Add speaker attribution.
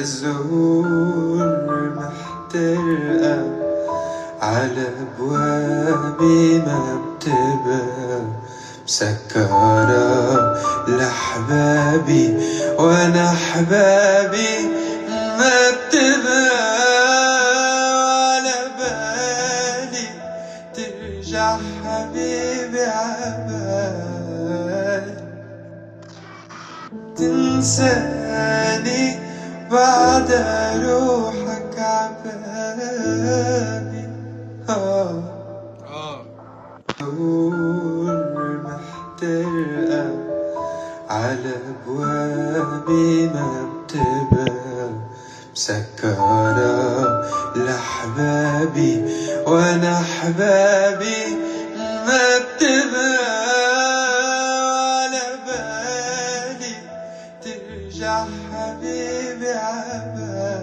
Speaker 1: الزهور محترقة على أبوابي ما بتبقى مسكرة لأحبابي، وأنا أحبابي ما بتبقى على بالي ترجع حبيبي عبالي تنساني بعد روحك عبالي. زهور محترقة على أبوابي ما بتبقى مسكرة لأحبابي، وأنا أحبابي ما بتبقى على بالي ترجع حبيبي عبالي.